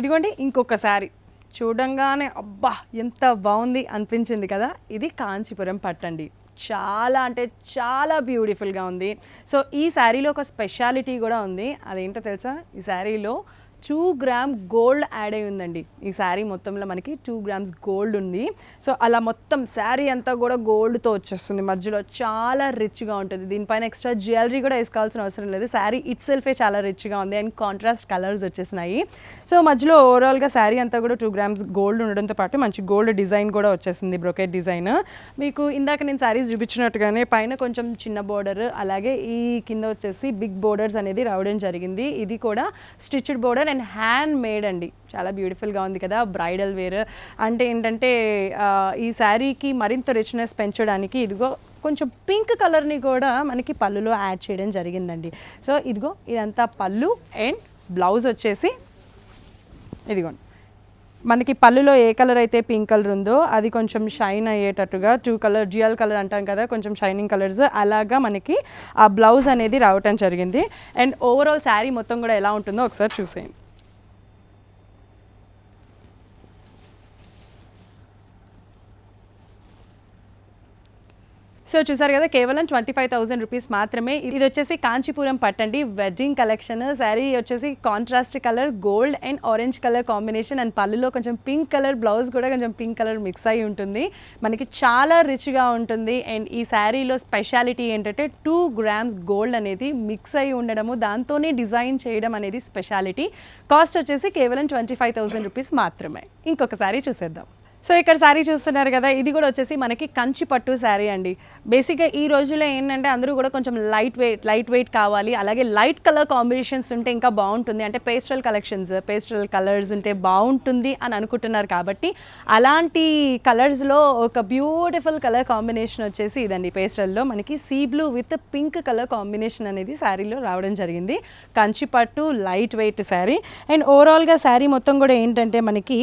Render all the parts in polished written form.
ఇదిగోండి ఇంకొక శారీ చూడంగానే అబ్బా ఎంత బాగుంది అనిపించింది కదా. ఇది కాంచీపురం పట్టండి. చాలా అంటే చాలా బ్యూటిఫుల్గా ఉంది. సో ఈ శారీలో ఒక స్పెషాలిటీ కూడా ఉంది. అదేంటో తెలుసా, ఈ శారీలో 2 గ్రామ్ గోల్డ్ యాడ్ అయి ఉందండి. ఈ శారీ మొత్తంలో మనకి 2 గ్రామ్స్ గోల్డ్ ఉంది. సో అలా మొత్తం శారీ అంతా కూడా గోల్డ్తో వచ్చేస్తుంది. మధ్యలో చాలా రిచ్గా ఉంటుంది. దీనిపైన ఎక్స్ట్రా జ్యువెలరీ కూడా వేసుకోవాల్సిన అవసరం లేదు. శారీ ఇట్ సెల్ఫే చాలా రిచ్గా ఉంది అండ్ కాంట్రాస్ట్ కలర్స్ వచ్చేసినాయి. సో మధ్యలో ఓవరాల్గా శారీ అంతా కూడా 2 గ్రామ్స్ గోల్డ్ ఉండడంతో పాటు మంచి గోల్డ్ డిజైన్ కూడా వచ్చేసింది, బ్రొకెట్ డిజైన్. మీకు ఇందాక నేను శారీస్ చూపించినట్టుగానే పైన కొంచెం చిన్న బోర్డర్, అలాగే ఈ కింద వచ్చేసి బిగ్ బోర్డర్స్ అనేది రావడం జరిగింది. ఇది కూడా stitched border and hand made అండి. చాలా బ్యూటిఫుల్గా ఉంది కదా. బ్రైడల్ వేర్ అంటే ఏంటంటే ఈ శారీకి మరింత రిచ్నెస్ పెంచడానికి ఇదిగో కొంచెం పింక్ కలర్ని కూడా మనకి పళ్ళులో యాడ్ చేయడం జరిగిందండి. సో ఇదిగో ఇదంతా పళ్ళు అండ్ బ్లౌజ్ వచ్చేసి ఇదిగోండి మనకి పళ్ళులో ఏ కలర్ అయితే పింక్ కలర్ ఉందో అది కొంచెం షైన్ అయ్యేటట్టుగా 2 కలర్ డ్యూయల్ కలర్ అంటాం కదా, కొంచెం షైనింగ్ కలర్స్ అలాగా మనకి ఆ బ్లౌజ్ అనేది రావటం జరిగింది. అండ్ ఓవరాల్ శారీ మొత్తం కూడా ఎలా ఉంటుందో ఒకసారి చూసేయండి. సో చూసారు కదా, కేవలం 25,000 రూపీస్ మాత్రమే. ఇది వచ్చేసి కాంచీపురం పట్టండి వెడ్డింగ్ కలెక్షన్. శారీ వచ్చేసి contrast colour gold and orange colour combination and పళ్ళులో కొంచెం పింక్ కలర్, బ్లౌజ్ కూడా కొంచెం పింక్ కలర్ మిక్స్ అయి ఉంటుంది. మనకి చాలా రిచ్గా ఉంటుంది. అండ్ ఈ శారీలో స్పెషాలిటీ ఏంటంటే 2 గ్రామ్స్ గోల్డ్ అనేది మిక్స్ అయి ఉండడము, దాంతోనే డిజైన్ చేయడం అనేది స్పెషాలిటీ. కాస్ట్ వచ్చేసి కేవలం 25,000 రూపీస్ మాత్రమే. ఇంకొక శారీ చూసేద్దాం. సో ఇక్కడ శారీ చూస్తున్నారు కదా, ఇది కూడా వచ్చేసి మనకి కంచి పట్టు శారీ అండి. బేసిక్గా ఈ రోజుల్లో ఏంటంటే అందరూ కూడా కొంచెం లైట్ వెయిట్ కావాలి, అలాగే లైట్ కలర్ కాంబినేషన్స్ ఉంటే ఇంకా బాగుంటుంది, అంటే పేస్టల్ కలర్స్ ఉంటే బాగుంటుంది అని అనుకుంటున్నారు. కాబట్టి అలాంటి కలర్స్లో ఒక బ్యూటిఫుల్ కలర్ కాంబినేషన్ వచ్చేసి ఇదండి. పేస్టల్లో మనకి sea blue with pink colour combination అనేది శారీలో రావడం జరిగింది. కంచి పట్టు లైట్ వెయిట్ శారీ. అండ్ ఓవరాల్గా శారీ మొత్తం కూడా ఏంటంటే మనకి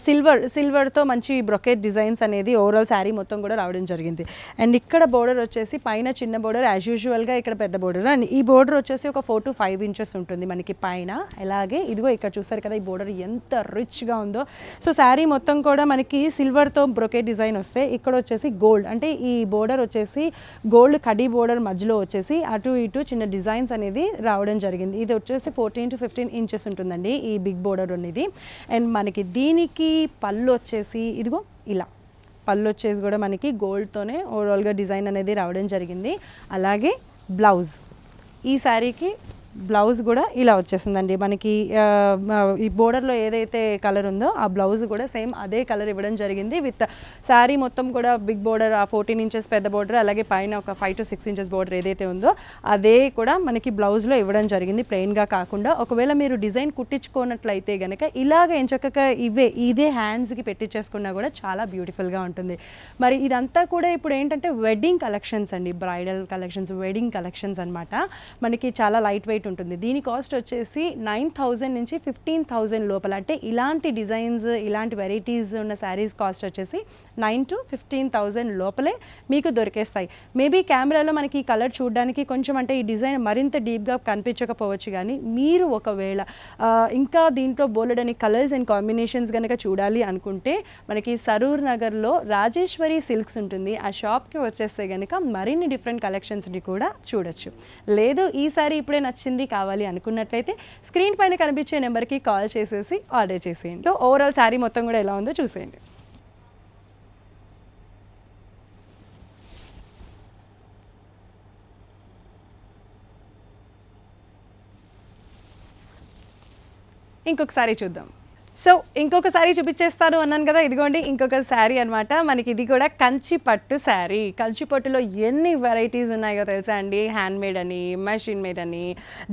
సిల్వర్తో మంచి బ్రొకెట్ డిజైన్స్ అనేది ఓవరాల్ శారీ మొత్తం కూడా రావడం జరిగింది. అండ్ ఇక్కడ బోర్డర్ వచ్చేసి పైన చిన్న బోర్డర్ యాజ్ యూజువల్గా, ఇక్కడ పెద్ద బోర్డర్. అండ్ ఈ బోర్డర్ వచ్చేసి ఒక 4 to 5 ఇంచెస్ ఉంటుంది మనకి పైన. అలాగే ఇదిగో ఇక్కడ చూసారు కదా, ఈ బోర్డర్ ఎంత రిచ్గా ఉందో. సో శారీ మొత్తం కూడా మనకి సిల్వర్తో బ్రొకెట్ డిజైన్ వస్తే, ఇక్కడ వచ్చేసి గోల్డ్, అంటే ఈ బోర్డర్ వచ్చేసి గోల్డ్ కడీ బోర్డర్ మధ్యలో వచ్చేసి అటు ఇటు చిన్న డిజైన్స్ అనేది రావడం జరిగింది. ఇది వచ్చేసి 14 to 15 ఇంచెస్ ఉంటుందండి ఈ బిగ్ బోర్డర్ అనేది. అండ్ మనకి దీనికి పళ్ళు వచ్చేసి ఇదిగో ఇలా పళ్ళు వచ్చేసి కూడా మనకి గోల్డ్తోనే ఓవరాల్గా డిజైన్ అనేది రావడం జరిగింది. అలాగే బ్లౌజ్, ఈ శారీకి బ్లౌజ్ కూడా ఇలా వచ్చేసిందండి. మనకి ఈ బోర్డర్లో ఏదైతే కలర్ ఉందో ఆ బ్లౌజ్ కూడా సేమ్ అదే కలర్ ఇవ్వడం జరిగింది. విత్ శారీ మొత్తం కూడా బిగ్ బోర్డర్, ఆ 14 ఇంచెస్ పెద్ద బోర్డర్, అలాగే పైన ఒక 5 to 6 ఇంచెస్ బోర్డర్ ఏదైతే ఉందో అదే కూడా మనకి బ్లౌజ్లో ఇవ్వడం జరిగింది, ప్లెయిన్గా కాకుండా. ఒకవేళ మీరు డిజైన్ కుట్టించుకున్నట్లయితే కనుక ఇలాగ ఎంచక్కగా ఇదే హ్యాండ్స్కి పెట్టించేసుకున్నా కూడా చాలా బ్యూటిఫుల్గా ఉంటుంది. మరి ఇదంతా కూడా ఇప్పుడు ఏంటంటే వెడ్డింగ్ కలెక్షన్స్ అండి, బ్రైడల్ కలెక్షన్స్, వెడ్డింగ్ కలెక్షన్స్ అనమాట. మనకి చాలా లైట్ వెయిట్ ఉంటుంది. దీని కాస్ట్ వచ్చేసి 9,000 నుంచి 15,000 లోపల, అంటే ఇలాంటి డిజైన్స్ ఇలాంటి వెరైటీస్ ఉన్న శారీస్ కాస్ట్ వచ్చేసి 9 to 15,000 లోపలే మీకు దొరికేస్తాయి. మేబీ కెమెరాలో మనకి ఈ కలర్ చూడడానికి కొంచెం, అంటే ఈ డిజైన్ మరింత డీప్గా కనిపించకపోవచ్చు, కానీ మీరు ఒకవేళ ఇంకా దీంట్లో బోలెడని కలర్స్ అండ్ కాంబినేషన్స్ కనుక చూడాలి అనుకుంటే మనకి సరూర్ నగర్లో రాజేశ్వరి సిల్క్స్ ఉంటుంది. ఆ షాప్కి వచ్చేస్తే కనుక మరిన్ని డిఫరెంట్ కలెక్షన్స్ని కూడా చూడొచ్చు. లేదు ఈ సారీ ఇప్పుడే నచ్చింది కావాలి అనుకున్నట్లయితే స్క్రీన్ పైన కనిపించే నెంబర్కి కాల్ చేసేసి ఆర్డర్ చేసేయండి. ఓవరాల్ శారీ మొత్తం కూడా ఎలా ఉందో చూసేయండి. ఇంకొకసారి చూద్దాం. సో ఇంకొక శారీ చూపించేస్తాను అన్నాను కదా, ఇదిగోండి ఇంకొక శారీ అనమాట. మనకి ఇది కూడా కంచి పట్టు శారీ. కంచి పట్టులో ఎన్ని వెరైటీస్ ఉన్నాయో తెలుసా అండి. హ్యాండ్ మేడ్ అని, మెషిన్ మేడ్ అని,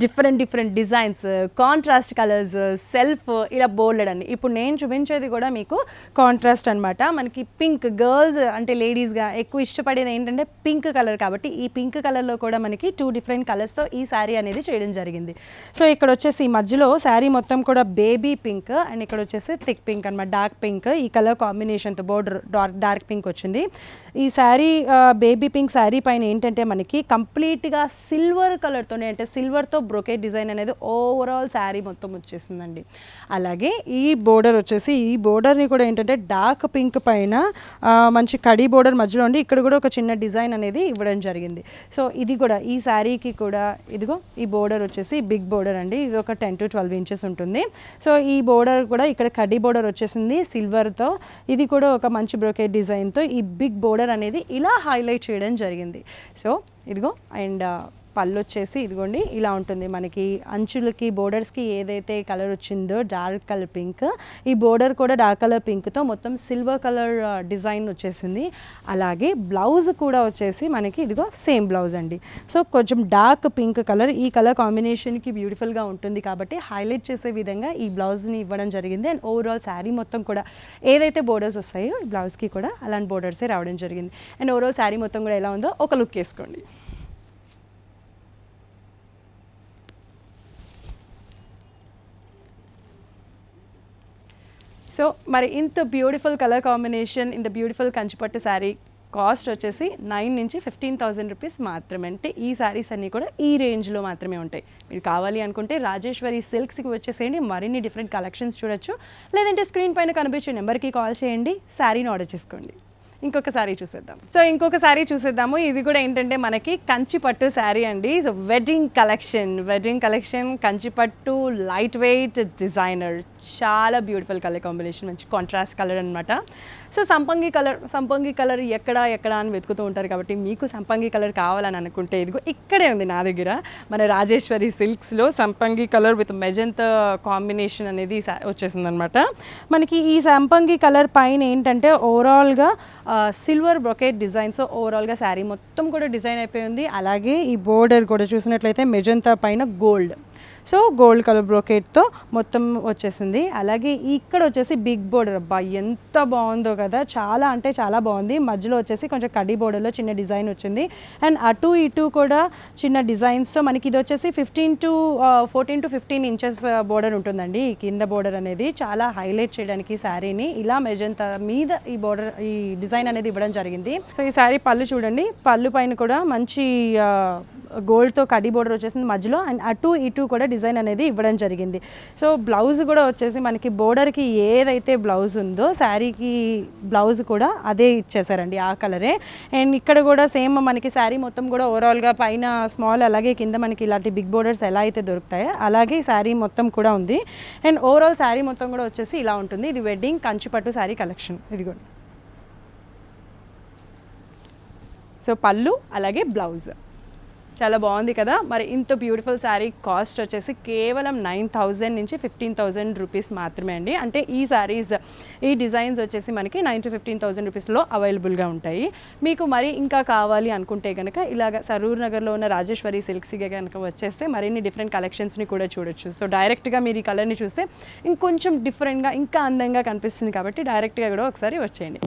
different designs, contrast colours, self, ఇలా బోల్డ్ అని. ఇప్పుడు నేను చూపించేది కూడా మీకు కాంట్రాస్ట్ అనమాట. మనకి పింక్, గర్ల్స్ అంటే లేడీస్గా ఎక్కువ ఇష్టపడేది ఏంటంటే పింక్ కలర్, కాబట్టి ఈ పింక్ కలర్లో కూడా మనకి 2 డిఫరెంట్ కలర్స్తో ఈ శారీ అనేది చేయడం జరిగింది. సో ఇక్కడ వచ్చేసి మధ్యలో శారీ మొత్తం కూడా బేబీ పింక్, అండ్ ఇక్కడ వచ్చేసి థిక్ పింక్ అనమాట, డార్క్ పింక్, ఈ కలర్ కాంబినేషన్తో బోర్డర్ డార్క్ పింక్ వచ్చింది. ఈ శారీ బేబీ పింక్ శారీ పైన ఏంటంటే మనకి కంప్లీట్గా సిల్వర్ కలర్తోనే, అంటే సిల్వర్తో బ్రోకేట్ డిజైన్ అనేది ఓవరాల్ శారీ మొత్తం వచ్చేసిందండి. అలాగే ఈ బోర్డర్ వచ్చేసి, ఈ బోర్డర్ని కూడా ఏంటంటే డార్క్ పింక్ పైన మంచి కడీ బోర్డర్ మధ్యలో ఉండి ఇక్కడ కూడా ఒక చిన్న డిజైన్ అనేది ఇవ్వడం జరిగింది. సో ఇది కూడా ఈ శారీకి కూడా ఇదిగో ఈ బోర్డర్ వచ్చేసి బిగ్ బోర్డర్ అండి, ఇది ఒక 10 to 12 ఇంచెస్ ఉంటుంది. సో ఈ బోర్డర్ కూడా ఇక్కడ కడ్డీ బోర్డర్ వచ్చేసింది సిల్వర్తో, ఇది కూడా ఒక మంచి బ్రోకేట్ డిజైన్తో ఈ బిగ్ బోర్డర్ అనేది ఇలా హైలైట్ చేయడం జరిగింది. సో ఇదిగో అండ్ పళ్ళు వచ్చేసి ఇదిగోండి ఇలా ఉంటుంది. మనకి అంచులకి బోర్డర్స్కి ఏదైతే కలర్ వచ్చిందో డార్క్ కలర్ పింక్, ఈ బోర్డర్ కూడా డార్క్ కలర్ పింక్తో మొత్తం సిల్వర్ కలర్ డిజైన్ వచ్చేసింది. అలాగే బ్లౌజ్ కూడా వచ్చేసి మనకి ఇదిగో సేమ్ బ్లౌజ్ అండి. సో కొంచెం డార్క్ పింక్ కలర్, ఈ కలర్ కాంబినేషన్కి బ్యూటిఫుల్గా ఉంటుంది కాబట్టి హైలైట్ చేసే విధంగా ఈ బ్లౌజ్ని ఇవ్వడం జరిగింది. అండ్ ఓవరాల్ శారీ మొత్తం కూడా ఏదైతే బోర్డర్స్ వస్తాయో ఈ బ్లౌజ్కి కూడా అలాంటి బోర్డర్సే రావడం జరిగింది. అండ్ ఓవరాల్ శారీ మొత్తం కూడా ఎలా ఉందో ఒక లుక్ వేసుకోండి. సో మరి ఇంత బ్యూటిఫుల్ కలర్ కాంబినేషన్, ఇంత బ్యూటిఫుల్ కంచిపట్టు శారీ కాస్ట్ వచ్చేసి 9 నుంచి 15,000 రూపీస్ మాత్రమే. అంటే ఈ శారీస్ అన్నీ కూడా ఈ రేంజ్లో మాత్రమే ఉంటాయి. మీరు కావాలి అనుకుంటే రాజేశ్వరి సిల్క్స్కి వచ్చేసేయండి, మరిన్ని డిఫరెంట్ కలెక్షన్స్ చూడొచ్చు. లేదంటే స్క్రీన్ పైన కనిపించే నెంబర్కి కాల్ చేయండి, శారీని ఆర్డర్ చేసుకోండి. ఇంకొక శారీ చూసేద్దాం. సో ఇంకొక శారీ చూసేద్దాము. ఇది కూడా ఏంటంటే మనకి కంచిపట్టు శారీ అండి. సో వెడ్డింగ్ కలెక్షన్ కంచిపట్టు లైట్ వెయిట్ డిజైనర్, చాలా బ్యూటిఫుల్ కలర్ కాంబినేషన్, మంచి కాంట్రాస్ట్ కలర్ అనమాట. సో సంపంగి కలర్ ఎక్కడ అని వెతుకుతూ ఉంటారు కాబట్టి మీకు సంపంగి కలర్ కావాలని అనుకుంటే ఇదిగో ఇక్కడే ఉంది నా దగ్గర. మన రాజేశ్వరి సిల్క్స్లో సంపంగి కలర్ విత్ మెజంతా కాంబినేషన్ అనేది వచ్చేసింది అనమాట. మనకి ఈ సంపంగి కలర్ పైన ఏంటంటే ఓవరాల్గా సిల్వర్ బ్రొకేట్ డిజైన్. సో ఓవరాల్గా శారీ మొత్తం కూడా డిజైన్ అయిపోయి ఉంది. అలాగే ఈ బోర్డర్ కూడా చూసినట్లయితే మెజంతా పైన గోల్డ్, సో గోల్డ్ కలర్ బ్రోకేట్తో మొత్తం వచ్చేసింది. అలాగే ఇక్కడ వచ్చేసి బిగ్ బోర్డర్, అబ్బా ఎంత బాగుందో కదా, చాలా అంటే చాలా బాగుంది. మధ్యలో వచ్చేసి కొంచెం కడ్డీ బోర్డర్లో చిన్న డిజైన్ వచ్చింది. అండ్ అటు ఇటు కూడా చిన్న డిజైన్స్తో మనకి ఇది వచ్చేసి 14 to 15 ఇంచెస్ బోర్డర్ ఉంటుందండి. ఈ కింద బోర్డర్ అనేది చాలా హైలైట్ చేయడానికి శారీని ఇలా మెజంతా మీద ఈ బోర్డర్, ఈ డిజైన్ అనేది ఇవ్వడం జరిగింది. సో ఈ శారీ పళ్ళు చూడండి, పళ్ళు పైన కూడా మంచి గోల్డ్తో కడ్డీ బోర్డర్ వచ్చేసింది మధ్యలో. అండ్ అటు ఇటు కూడా డిజైన్ అనేది ఇవ్వడం జరిగింది. సో బ్లౌజ్ కూడా వచ్చేసి మనకి బోర్డర్కి ఏదైతే బ్లౌజ్ ఉందో శారీకి బ్లౌజ్ కూడా అదే ఇచ్చేసారండి, ఆ కలరే. అండ్ ఇక్కడ కూడా సేమ్ మనకి శారీ మొత్తం కూడా ఓవరాల్గా పైన స్మాల్, అలాగే కింద మనకి ఇలాంటి బిగ్ బోర్డర్స్ ఎలా అయితే దొరుకుతాయో అలాగే శారీ మొత్తం కూడా ఉంది. అండ్ ఓవరాల్ శారీ మొత్తం కూడా వచ్చేసి ఇలా ఉంటుంది. ఇది వెడ్డింగ్ కంచిపట్టు శారీ కలెక్షన్. ఇది కూడా సో పళ్ళు అలాగే బ్లౌజ్ చాలా బాగుంది కదా. మరి ఇంత బ్యూటిఫుల్ శారీ కాస్ట్ వచ్చేసి కేవలం 9,000 నుంచి 15,000 రూపీస్ మాత్రమే అండి. అంటే ఈ శారీస్, ఈ డిజైన్స్ వచ్చేసి మనకి 9 to 15,000 రూపీస్లో అవైలబుల్గా ఉంటాయి. మీకు మరి ఇంకా కావాలి అనుకుంటే కనుక ఇలాగ సరూర్ నగర్లో ఉన్న రాజేశ్వరి సిల్క్స్కి కనుక వచ్చేస్తే మరిన్ని డిఫరెంట్ కలెక్షన్స్ని కూడా చూడొచ్చు. సో డైరెక్ట్గా మీరు ఈ కలర్ని చూస్తే ఇంకొంచెం డిఫరెంట్గా ఇంకా అందంగా కనిపిస్తుంది కాబట్టి డైరెక్ట్గా కూడా ఒకసారి వచ్చేయండి.